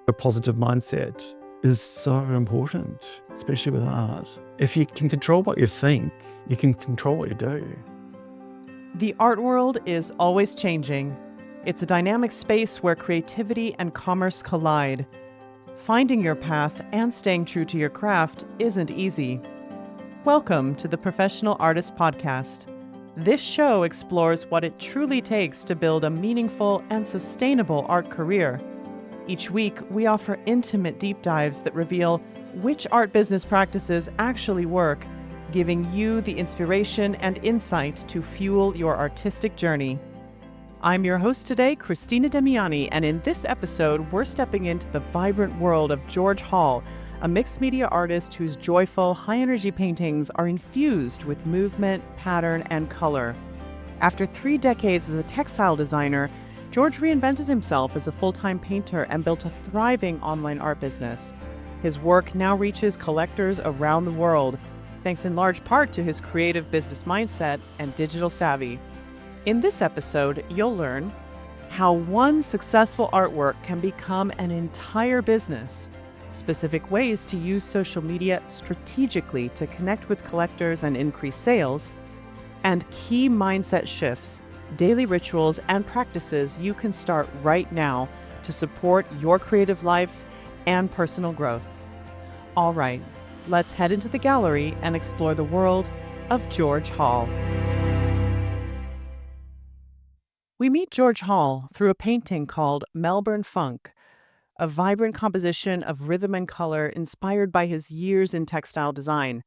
A positive mindset is so important, especially with art. If you can control what you think, you can control what you do. The art world is always changing. It's a dynamic space where creativity and commerce collide. Finding your path and staying true to your craft isn't easy. Welcome to the Professional Artist Podcast. This show explores what it truly takes to build a meaningful and sustainable art career. Each week, we offer intimate deep dives that reveal which art business practices actually work, giving you the inspiration and insight to fuel your artistic journey. I'm your host today, Christina Demiani, and in this episode, we're stepping into the vibrant world of George Hall, a mixed media artist whose joyful, high-energy paintings are infused with movement, pattern, and color. After 3 decades as a textile designer, George reinvented himself as a full-time painter and built a thriving online art business. His work now reaches collectors around the world, thanks in large part to his creative business mindset and digital savvy. In this episode, you'll learn how one successful artwork can become an entire business, specific ways to use social media strategically to connect with collectors and increase sales, and key mindset shifts, daily rituals, and practices you can start right now to support your creative life and personal growth. All right, let's head into the gallery and explore the world of George Hall. We meet George Hall through a painting called Melbourne Funk, a vibrant composition of rhythm and color inspired by his years in textile design.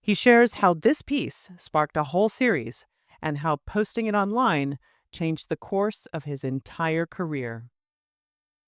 He shares how this piece sparked a whole series and how posting it online changed the course of his entire career.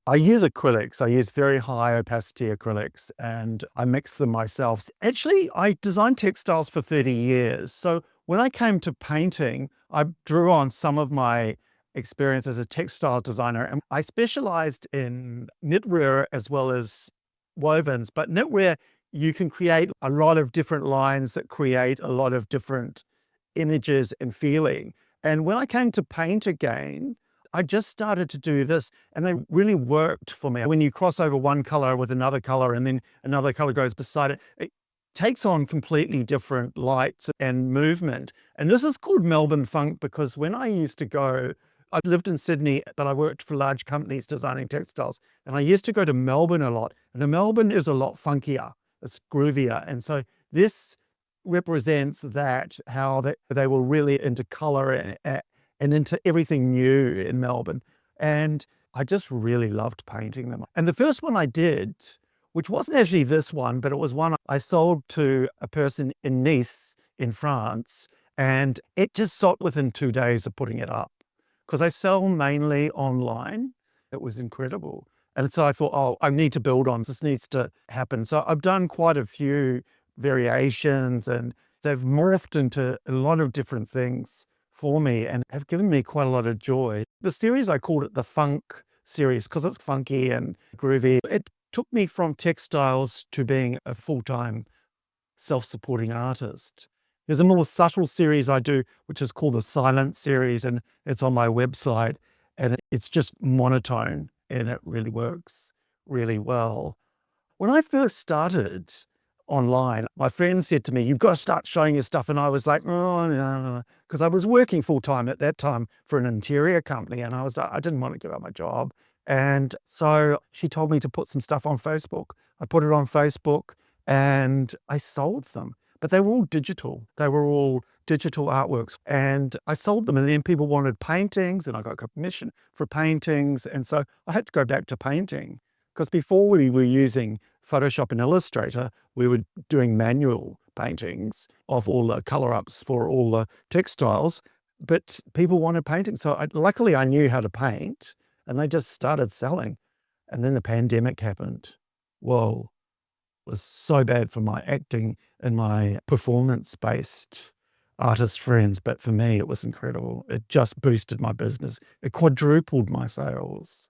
I use acrylics. I use very high opacity acrylics and I mix them myself. Actually, I designed textiles for 30 years. So when I came to painting, I drew on some of my experience as a textile designer, and I specialized in knitwear as well as wovens. But knitwear, you can create a lot of different lines that create a lot of different images and feeling. And when I came to paint again, I just started to do this and they really worked for me. When you cross over one color with another color and then another color goes beside it, it takes on completely different lights and movement. And this is called Melbourne Funk because when I used to go, I lived in Sydney, but I worked for large companies designing textiles. And I used to go to Melbourne a lot. And Melbourne is a lot funkier. It's groovier. And so this represents that, how they were really into color and into everything new in Melbourne. And I just really loved painting them. And the first one I did, which wasn't actually this one, but it was one I sold to a person in Nice in France, and it just sold within 2 days of putting it up. Because I sell mainly online. It was incredible. And so I thought, oh, I need to build on this, needs to happen. So I've done quite a few variations and they've morphed into a lot of different things for me and have given me quite a lot of joy. The series, I called it the Funk series because it's funky and groovy. It took me from textiles to being a full-time self-supporting artist. There's a more subtle series I do, which is called the Silent series, and it's on my website, and it's just monotone, and it really works really well. When I first started online, my friend said to me, "You've got to start showing your stuff." And I was like, "Oh, no," because I was working full time at that time for an interior company. And I didn't want to give up my job. And so she told me to put some stuff on Facebook. I put it on Facebook and I sold them, but they were all digital. They were all digital artworks and I sold them. And then people wanted paintings and I got commission for paintings. And so I had to go back to painting. Because before we were using Photoshop and Illustrator, we were doing manual paintings of all the color ups for all the textiles, but people wanted paintings. So luckily I knew how to paint and they just started selling. And then the pandemic happened. Whoa, it was so bad for my acting and my performance-based artist friends. But for me, it was incredible. It just boosted my business. It quadrupled my sales.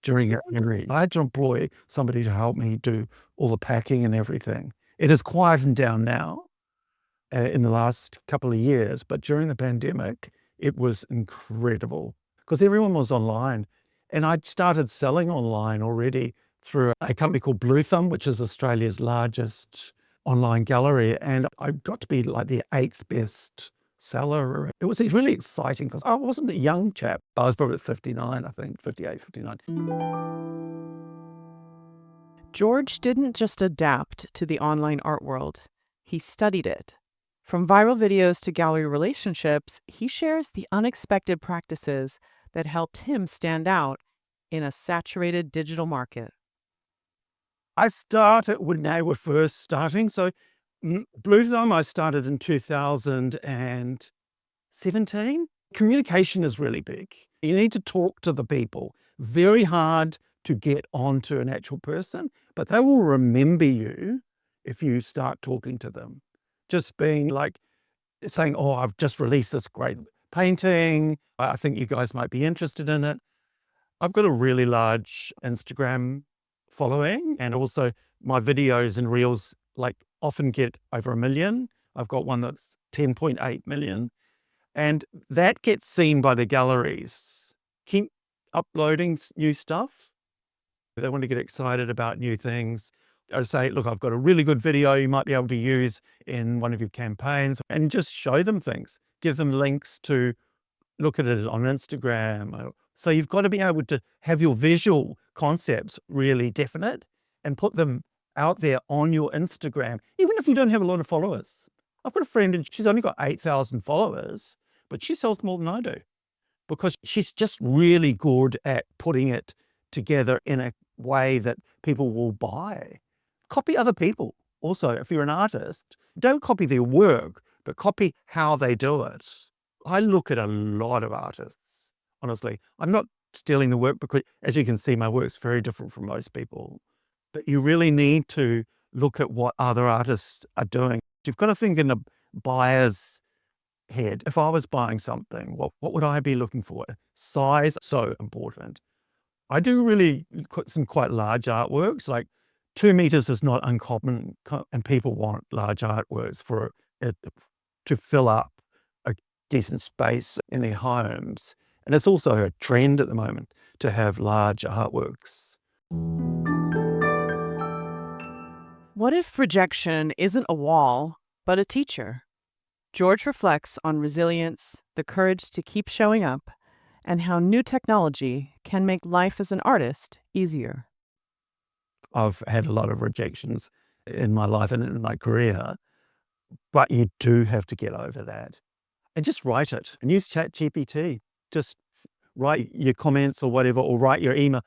During that period, I had to employ somebody to help me do all the packing and everything. It has quietened down now in the last couple of years, but during the pandemic, it was incredible because everyone was online and I'd started selling online already through a company called Blue Thumb, which is Australia's largest online gallery. And I got to be like the 8th best seller. It was really exciting because I wasn't a young chap. I was probably 59, I think, 58, 59. George didn't just adapt to the online art world, he studied it. From viral videos to gallery relationships, he shares the unexpected practices that helped him stand out in a saturated digital market. I started when they were first starting. So Blue Thumb, I started in 2017. Communication is really big. You need to talk to the people. Very hard to get onto an actual person, but they will remember you if you start talking to them. Just being like saying, oh, I've just released this great painting. I think you guys might be interested in it. I've got a really large Instagram following, and also my videos and reels like often get over 1 million. I've got one that's 10.8 million, and that gets seen by the galleries. Keep uploading new stuff. They want to get excited about new things. I say, look, I've got a really good video you might be able to use in one of your campaigns, and just show them things. Give them links to look at it on Instagram. So you've got to be able to have your visual concepts really definite and put them out there on your Instagram, even if you don't have a lot of followers. I've got a friend and she's only got 8,000 followers, but she sells more than I do because she's just really good at putting it together in a way that people will buy. Copy other people. Also, if you're an artist, don't copy their work, but copy how they do it. I look at a lot of artists, honestly. I'm not stealing the work because, as you can see, my work's very different from most people. But you really need to look at what other artists are doing. You've got to think in a buyer's head. If I was buying something, what would I be looking for? Size, so important. I do really some quite large artworks, like 2 meters is not uncommon, and people want large artworks for it to fill up a decent space in their homes. And it's also a trend at the moment to have large artworks. What if rejection isn't a wall, but a teacher? George reflects on resilience, the courage to keep showing up, and how new technology can make life as an artist easier. I've had a lot of rejections in my life and in my career, but you do have to get over that. And just write it and use ChatGPT. Just write your comments or whatever, or write your email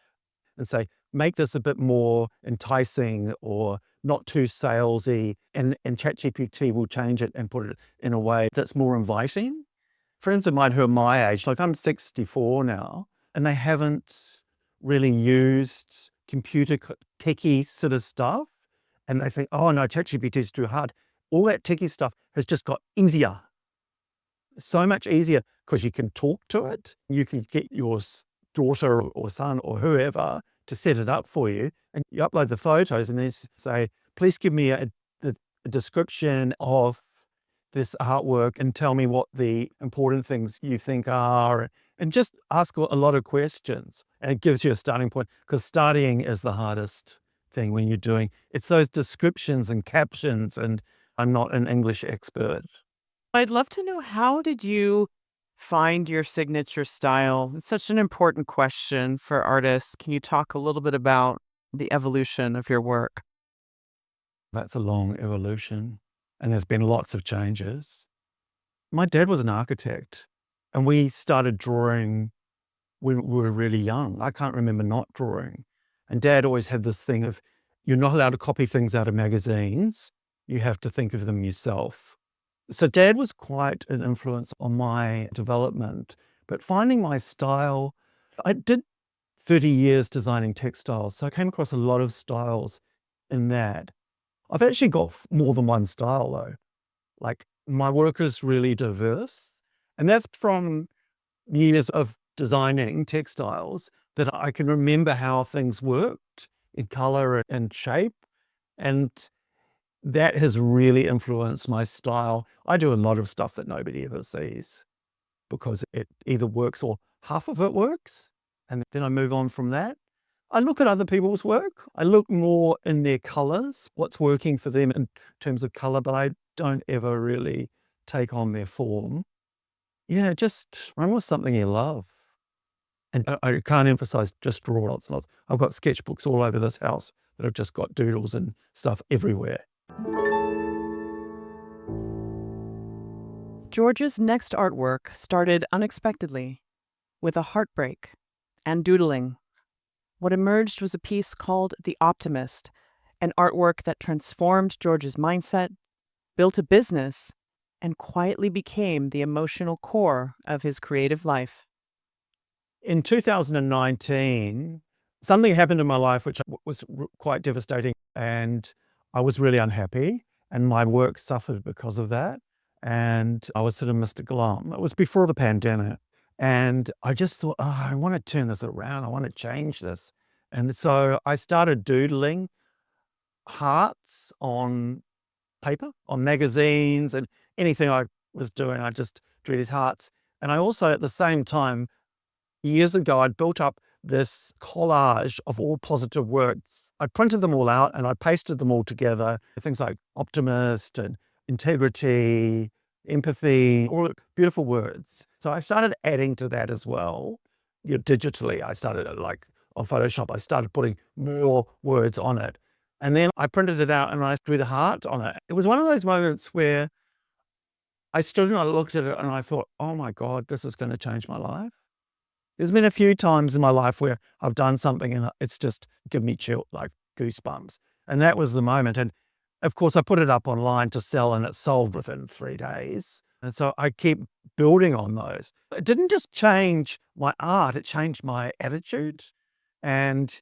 and say, make this a bit more enticing or not too salesy. And ChatGPT will change it and put it in a way that's more inviting. Friends of mine who are my age, like I'm 64 now, and they haven't really used computer techie sort of stuff. And they think, oh no, ChatGPT is too hard. All that techie stuff has just got easier. So much easier because you can talk to it. You can get your daughter or son or whoever to set it up for you, and you upload the photos and then say, please give me a description of this artwork and tell me what the important things you think are, and just ask a lot of questions. And it gives you a starting point, because starting is the hardest thing when you're doing, it's those descriptions and captions, and I'm not an English expert. I'd love to know, how did you find your signature style? It's such an important question for artists. Can you talk a little bit about the evolution of your work? That's a long evolution, and there's been lots of changes. My dad was an architect, and we started drawing when we were really young. I can't remember not drawing. And Dad always had this thing of, you're not allowed to copy things out of magazines. You have to think of them yourself. So Dad was quite an influence on my development. But finding my style, I did 30 years designing textiles, so I came across a lot of styles in that. I've actually got more than one style though. Like, my work is really diverse, and that's from years of designing textiles that I can remember how things worked in color and shape. And that has really influenced my style. I do a lot of stuff that nobody ever sees because it either works or half of it works, and then I move on from that. I look at other people's work. I look more in their colors, what's working for them in terms of color, but I don't ever really take on their form. Yeah, just run with something you love. And I can't emphasize just draw lots and lots. I've got sketchbooks all over this house that have just got doodles and stuff everywhere. George's next artwork started unexpectedly, with a heartbreak and doodling. What emerged was a piece called The Optimist, an artwork that transformed George's mindset, built a business, and quietly became the emotional core of his creative life. In 2019, something happened in my life which was quite devastating, and I was really unhappy, and my work suffered because of that. And I was sort of Mr. Glum. It was before the pandemic. And I just thought, oh, I want to turn this around. I want to change this. And so I started doodling hearts on paper, on magazines, and anything I was doing, I just drew these hearts. And I also, at the same time, years ago, I'd built up this collage of all positive words. I printed them all out and I pasted them all together. Things like optimist and integrity, empathy, all beautiful words. So I started adding to that as well. Digitally, I started like on Photoshop, I started putting more words on it. And then I printed it out and I drew the heart on it. It was one of those moments where I stood and I looked at it and I thought, oh my God, this is going to change my life. There's been a few times in my life where I've done something and it's just given me chill, like goosebumps. And that was the moment. And of course, I put it up online to sell and it sold within 3 days. And so I keep building on those. It didn't just change my art, it changed my attitude. And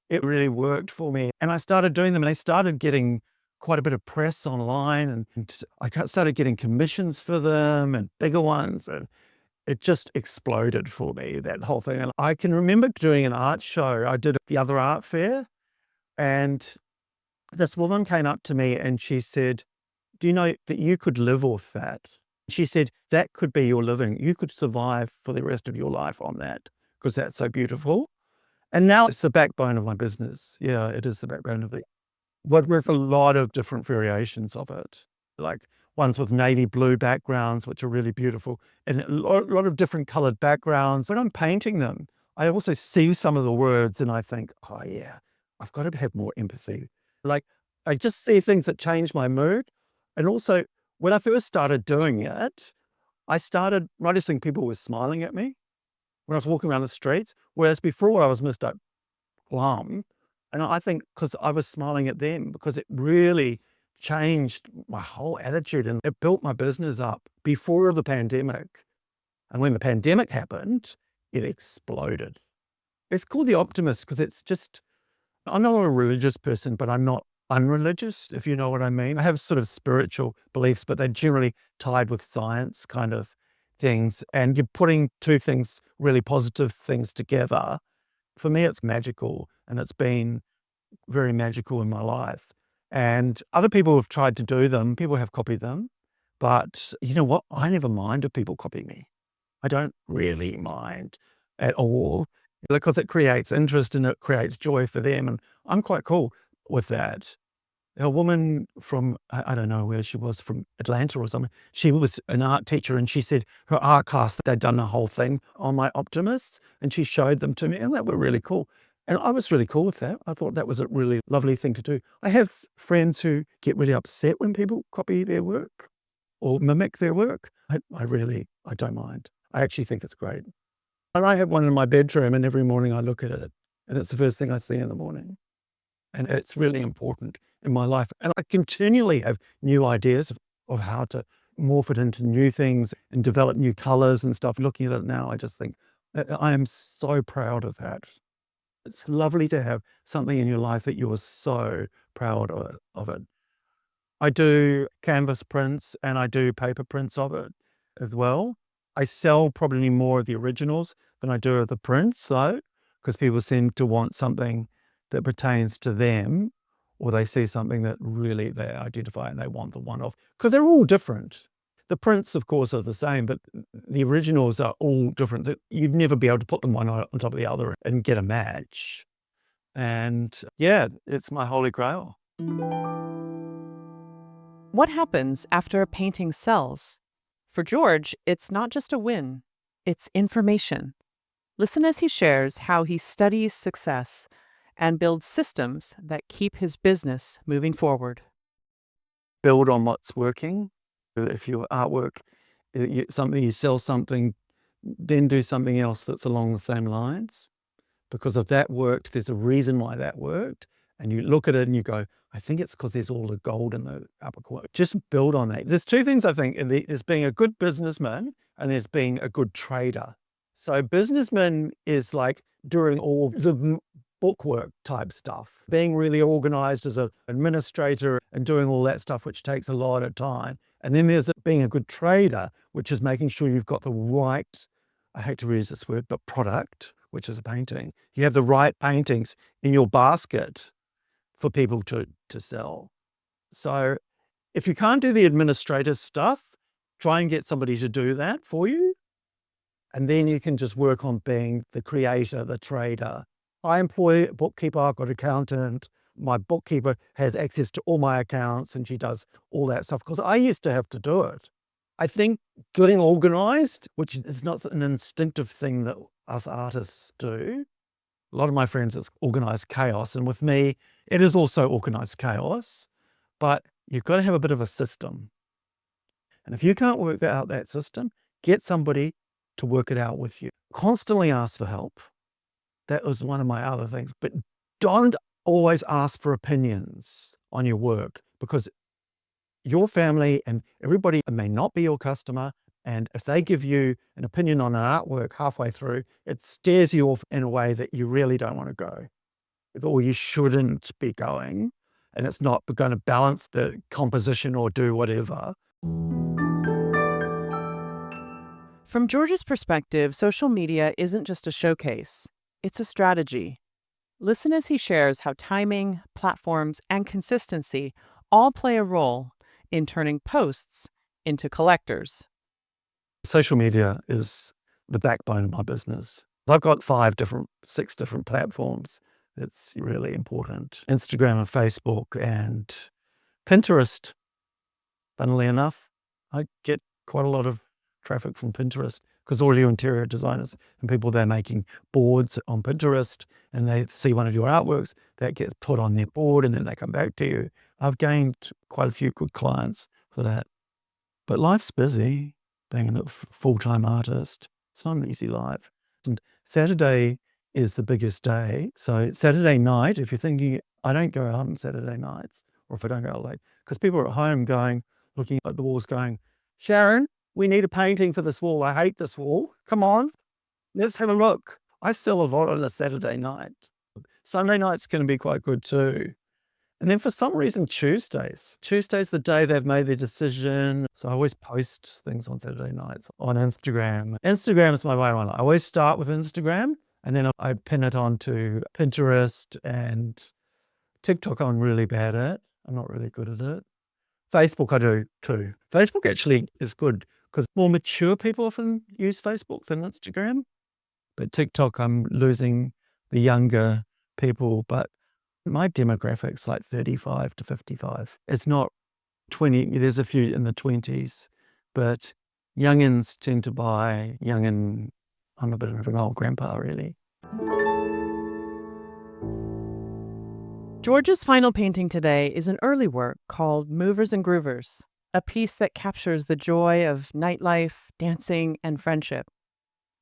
it really worked for me. And I started doing them and I started getting quite a bit of press online and I started getting commissions for them and bigger ones. And it just exploded for me, that whole thing. And I can remember doing an art show. I did the other art fair, and this woman came up to me and she said, do you know that you could live off that? She said, that could be your living. You could survive for the rest of your life on that because that's so beautiful. And now it's the backbone of my business. Yeah, it is the backbone of it. But with a lot of different variations of it, like ones with navy blue backgrounds, which are really beautiful, and a lot of different colored backgrounds. When I'm painting them, I also see some of the words and I think, oh yeah, I've got to have more empathy. Like I just see things that change my mood. And also when I first started doing it, I started noticing people were smiling at me when I was walking around the streets, whereas before I was Mr. Glum. And I think because I was smiling at them, because it really changed my whole attitude and it built my business up before the pandemic. And when the pandemic happened, it exploded. It's called The Optimist because it's just, I'm not a religious person, but I'm not unreligious, if you know what I mean. I have sort of spiritual beliefs, but they're generally tied with science kind of things. And you're putting two things, really positive things together. For me, it's magical, and it's been very magical in my life. And other people have tried to do them. People have copied them. But you know what? I never mind if people copy me. I don't really mind at all because it creates interest and it creates joy for them. And I'm quite cool with that. A woman from, I don't know where she was, from Atlanta or something. She was an art teacher and she said her art class, they'd done the whole thing on my Optimists and she showed them to me and that were really cool. And I was really cool with that. I thought that was a really lovely thing to do. I have friends who get really upset when people copy their work or mimic their work. I don't mind. I actually think it's great. And I have one in my bedroom and every morning I look at it and it's the first thing I see in the morning. And it's really important in my life. And I continually have new ideas of how to morph it into new things and develop new colors and stuff. Looking at it now, I just think I am so proud of that. It's lovely to have something in your life that you are so proud of it. I do canvas prints and I do paper prints of it as well. I sell probably more of the originals than I do of the prints though, because people seem to want something that pertains to them, or they see something that really they identify and they want the one off, because they're all different. The prints, of course, are the same, but the originals are all different. You'd never be able to put them one on top of the other and get a match. And yeah, it's my holy grail. What happens after a painting sells? For George, it's not just a win, it's information. Listen as he shares how he studies success and builds systems that keep his business moving forward. Build on what's working. If your artwork, something you sell something, then do something else that's along the same lines. Because if that worked, there's a reason why that worked. And you look at it and you go, I think it's because there's all the gold in the upper corner. Just build on that. There's two things I think. There's being a good businessman and there's being a good trader. So businessman is like doing all the bookwork type stuff, being really organized as an administrator and doing all that stuff, which takes a lot of time. And then there's being a good trader, which is making sure you've got the right, I hate to use this word, but product, which is a painting. You have the right paintings in your basket for people to sell. So if you can't do the administrative stuff, try and get somebody to do that for you. And then you can just work on being the creator, the trader. I employ a bookkeeper, I've got an accountant. My bookkeeper has access to all my accounts and she does all that stuff because I used to have to do it. I think getting organized, which is not an instinctive thing that us artists do. A lot of my friends, it's organized chaos. And with me, it is also organized chaos, but you've got to have a bit of a system. And if you can't work out that system, get somebody to work it out with you. Constantly ask for help. That was one of my other things. But don't always ask for opinions on your work because your family and everybody may not be your customer. And if they give you an opinion on an artwork halfway through, it stares you off in a way that you really don't want to go, or you shouldn't be going. And it's not going to balance the composition or do whatever. From George's perspective, social media isn't just a showcase, it's a strategy. Listen as he shares how timing, platforms, and consistency all play a role in turning posts into collectors. Social media is the backbone of my business. I've got 6 different platforms. It's really important. Instagram and Facebook and Pinterest. Funnily enough, I get quite a lot of traffic from Pinterest because all your interior designers and people, they're making boards on Pinterest and they see one of your artworks that gets put on their board and then they come back to you. I've gained quite a few good clients for that. But life's busy, being a full-time artist. It's not an easy life. And Saturday is the biggest day. So Saturday night, if you're thinking, I don't go out on Saturday nights, or if I don't go out late, because people are at home going, looking at the walls going, Sharon, we need a painting for this wall. I hate this wall. Come on, let's have a look. I sell a lot on a Saturday night. Sunday night's going to be quite good too. And then for some reason, Tuesday's the day they've made their decision. So I always post things on Saturday nights on Instagram. Instagram is my way one. I always start with Instagram and then I pin it onto Pinterest and TikTok. I'm really bad at. I'm not really good at it. Facebook I do too. Facebook actually is good because more mature people often use Facebook than Instagram. But TikTok, I'm losing the younger people, but my demographic's like 35 to 55. It's not 20. There's a few in the 20s, but youngins tend to buy youngin. I'm a bit of an old grandpa, really. George's final painting today is an early work called Movers and Groovers, a piece that captures the joy of nightlife, dancing, and friendship.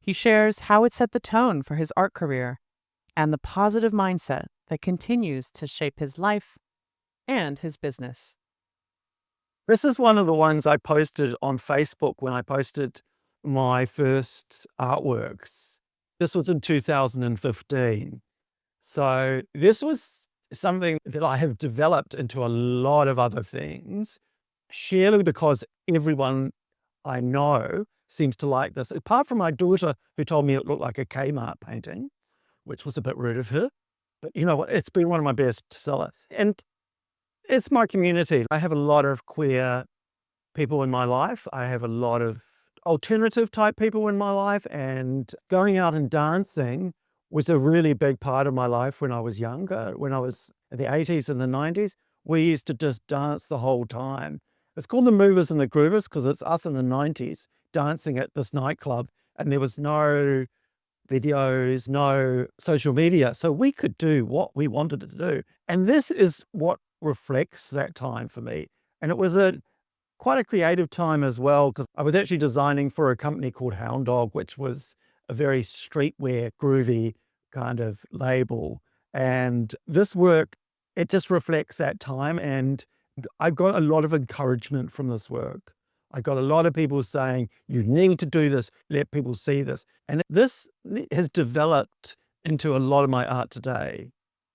He shares how it set the tone for his art career and the positive mindset that continues to shape his life and his business. This is one of the ones I posted on Facebook when I posted my first artworks. This was in 2015. So this was something that I have developed into a lot of other things, purely because everyone I know seems to like this, apart from my daughter who told me it looked like a Kmart painting, which was a bit rude of her. But you know what? It's been one of my best sellers. And it's my community. I have a lot of queer people in my life. I have a lot of alternative type people in my life. And going out and dancing was a really big part of my life when I was younger. When I was in the 80s and the 90s, we used to just dance the whole time. It's called the Movers and the Groovers because it's us in the 90s dancing at this nightclub, and there was no videos, no social media. So we could do what we wanted to do. And this is what reflects that time for me. And it was quite a creative time as well, because I was actually designing for a company called Hound Dog, which was a very streetwear, groovy kind of label. And this work, it just reflects that time. And I got a lot of encouragement from this work. I got a lot of people saying, you need to do this, let people see this. And this has developed into a lot of my art today.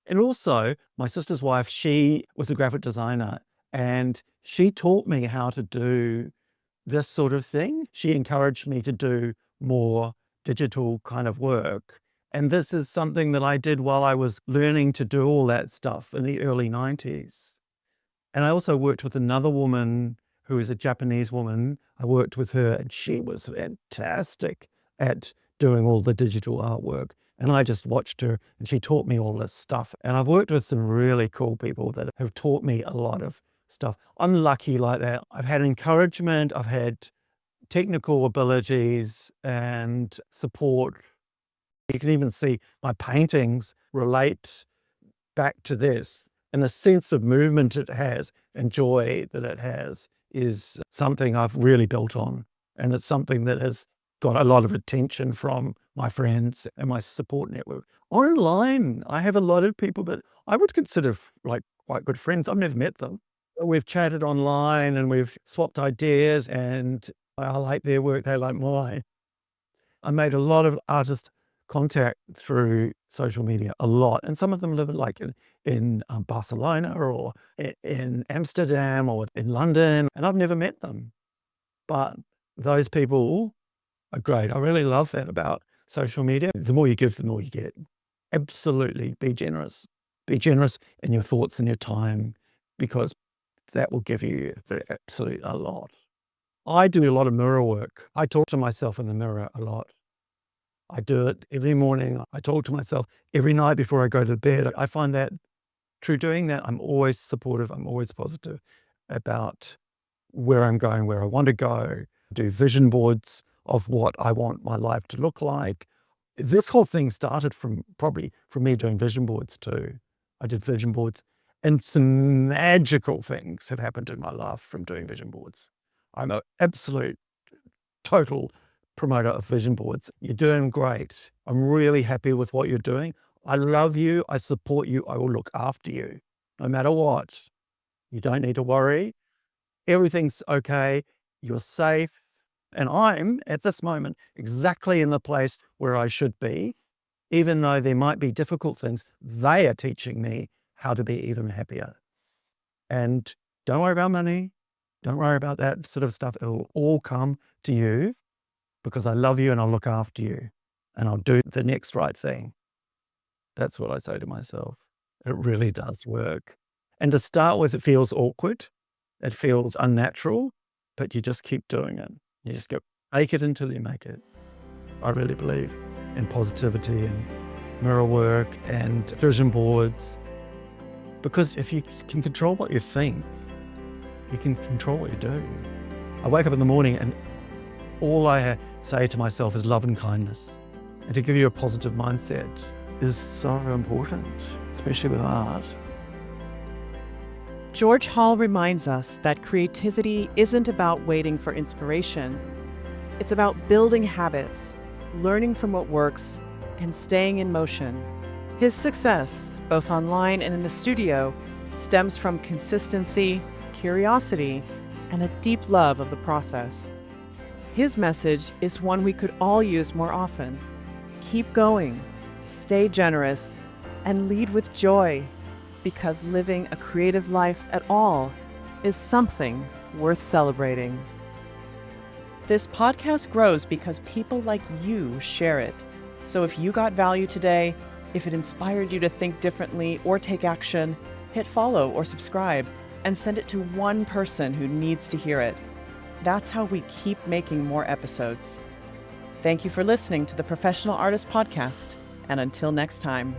And also, my sister's wife, she was a graphic designer, and she taught me how to do this sort of thing. She encouraged me to do more digital kind of work. And this is something that I did while I was learning to do all that stuff in the early 90s. And I also worked with another woman who is a Japanese woman. I worked with her, and she was fantastic at doing all the digital artwork. And I just watched her, and she taught me all this stuff. And I've worked with some really cool people that have taught me a lot of stuff. I'm lucky like that. I've had encouragement, I've had technical abilities and support. You can even see my paintings relate back to this. And the sense of movement it has and joy that it has is something I've really built on. And it's something that has got a lot of attention from my friends and my support network. Online, I have a lot of people that I would consider like quite good friends. I've never met them. We've chatted online and we've swapped ideas, and I like their work, they like mine. I made a lot of artist contact through social media, a lot. And some of them live in Barcelona or in Amsterdam or in London, and I've never met them. But those people are great. I really love that about social media. The more you give, the more you get. Absolutely be generous. Be generous in your thoughts and your time, because that will give you absolutely a lot. I do a lot of mirror work. I talk to myself in the mirror a lot. I do it every morning. I talk to myself every night before I go to bed. I find that through doing that, I'm always supportive. I'm always positive about where I'm going, where I want to go. Do vision boards of what I want my life to look like. This whole thing started from me doing vision boards too. I did vision boards, and some magical things have happened in my life from doing vision boards. I'm an absolute total promoter of vision boards. You're doing great. I'm really happy with what you're doing. I love you. I support you. I will look after you no matter what. You don't need to worry. Everything's okay. You're safe. And I'm at this moment exactly in the place where I should be. Even though there might be difficult things, they are teaching me how to be even happier. And don't worry about money. Don't worry about that sort of stuff. It will all come to you, because I love you and I'll look after you and I'll do the next right thing. That's what I say to myself. It really does work. And to start with, it feels awkward. It feels unnatural, but you just keep doing it. You just go, make it until you make it. I really believe in positivity and mirror work and vision boards, because if you can control what you think, you can control what you do. I wake up in the morning and all I say to myself is love and kindness. And to give you a positive mindset is so important, especially with art. George Hall reminds us that creativity isn't about waiting for inspiration. It's about building habits, learning from what works, and staying in motion. His success, both online and in the studio, stems from consistency, curiosity, and a deep love of the process. His message is one we could all use more often. Keep going, stay generous, and lead with joy, because living a creative life at all is something worth celebrating. This podcast grows because people like you share it. So if you got value today, if it inspired you to think differently or take action, hit follow or subscribe and send it to one person who needs to hear it. That's how we keep making more episodes. Thank you for listening to the Professional Artist Podcast. And until next time.